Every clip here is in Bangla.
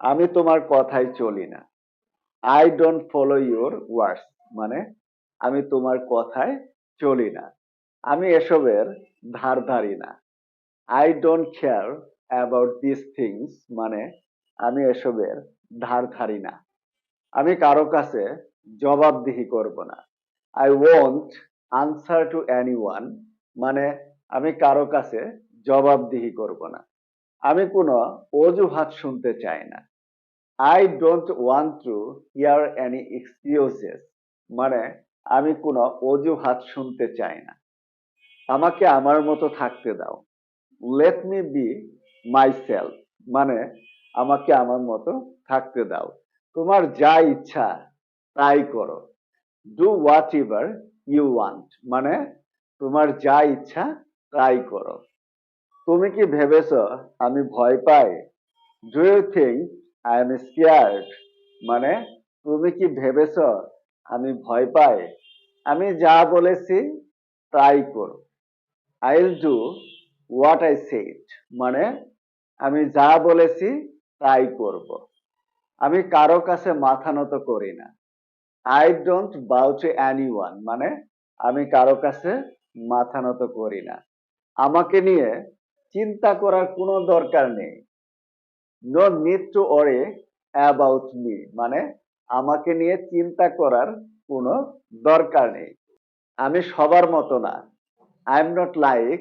আমি তোমার কথায় চলি না। I don't follow your words মানে আমি তোমার কথায় চলি না। আমি এসবের ধার ধারি না। I don't care about this things মানে আমি এসবের ধার ধারি না। আমি কারো কাছে জবাবদিহি করব না। I won't answer to anyone মানে আমি কারো কাছে জবাবদিহি করব না। আমি কোনো অজুহাত শুনতে চাই না। I don't want to here any excuses মানে আমি কোনো অজুহাত শুনতে চাই না। আমাকে আমার মতো থাকতে দাও। লেট মি বি মাইসেলফ মানে আমাকে আমার মতো থাকতে দাও। তোমার যা ইচ্ছা তাই করো। Do whatever you want মানে তোমার যা ইচ্ছা তাই করো। তুমি কি ভেবেছো আমি ভয় পাই? Do you think I am scared মানে তুমি কি ভেবেছো আমি ভয় পাই? আমি যা বলেছি তাই করো। I will do what I said মানে আমি যা বলেছি তাই করব। আমি কারো কাছে মাথা নত করি না। আই ডোন্ট বাউ টু এনিওয়ান মানে আমি কারো কাছে মাথা নত করি না। আমাকে নিয়ে চিন্তা করার কোনো দরকার নেই। No need to worry about me মানে আমাকে নিয়ে চিন্তা করার কোনো দরকার নেই। আমি সবার মতো না। I am not like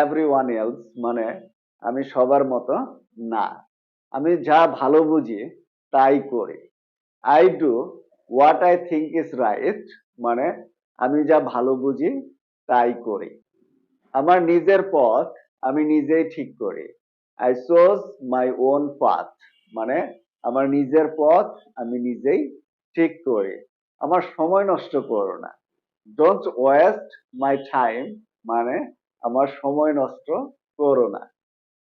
everyone else মানে আমি সবার মতো না। আমি যা ভালো বুঝি তাই করি। I do what I think is right মানে আমি যা ভালো বুঝি তাই করি। আমার নিজের পথ আমি নিজেই ঠিক করি। I chose my own path মানে আমার নিজের পথ আমি নিজেই ঠিক করি। আমার সময় নষ্ট করো না। ডোন্ট ওয়েস্ট মাই টাইম মানে আমার সময় নষ্ট করো না।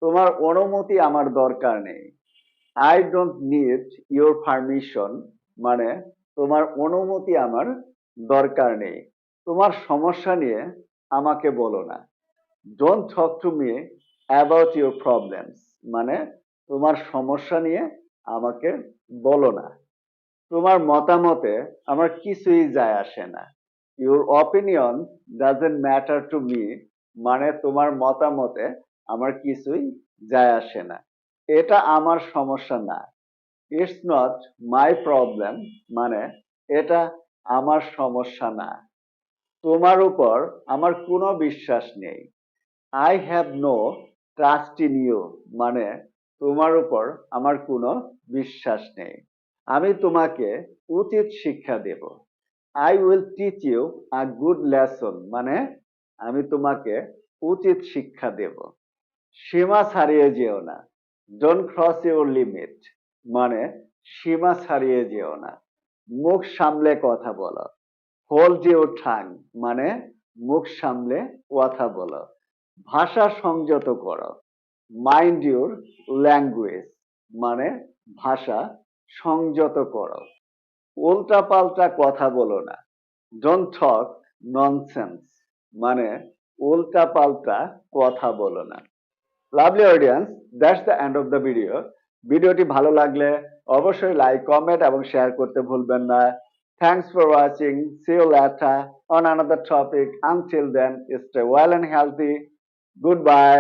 তোমার অনুমতি আমার দরকার নেই। I don't need your permission মানে তোমার অনুমতি আমার দরকার নেই। তোমার সমস্যা নিয়ে আমাকে বলো না। Don't talk to me about your problems মানে তোমার সমস্যা নিয়ে আমাকে বলো না। তোমার মতামতে আমার কিছুই যায় আসে না। Your opinion doesn't matter to me মানে তোমার মতামতে আমার কিছুই যায় আসে না। এটা আমার সমস্যা না। ইটস নট মাই প্রবলেম মানে এটা আমার সমস্যা না। তোমার উপর আমার কোনো বিশ্বাস নেই। I have no trust in you মানে তোমার উপর আমার কোনো বিশ্বাস নেই। আমি তোমাকে উচিত শিক্ষা দেব। I will teach you a good lesson মানে আমি তোমাকে উচিত শিক্ষা দেব। সীমা ছাড়িয়ে যেও না। ডোন্ট ক্রস ইউর লিমিট মানে সীমা ছাড়িয়ে যেও না। মুখ সামলে কথা বলো। হোল্ড ইউর ঠাং মানে মুখ সামলে কথা বলো। ভাষা সংযত করো। মাইন্ড ইউর ল্যাঙ্গুয়েজ মানে ভাষা সংযত করো। উল্টাপাল্টা কথা বলো না। ডোন্ট টক ননসেন্স মানে উল্টাপাল্টা কথা বলো না। Lovely audience, that's the end of the video. ভিডিওটি ভালো লাগলে অবশ্যই লাইক, কমেন্ট এবং শেয়ার করতে ভুলবেন না। Thanks for watching. See you later on another topic. Until then, stay well and healthy. Good bye.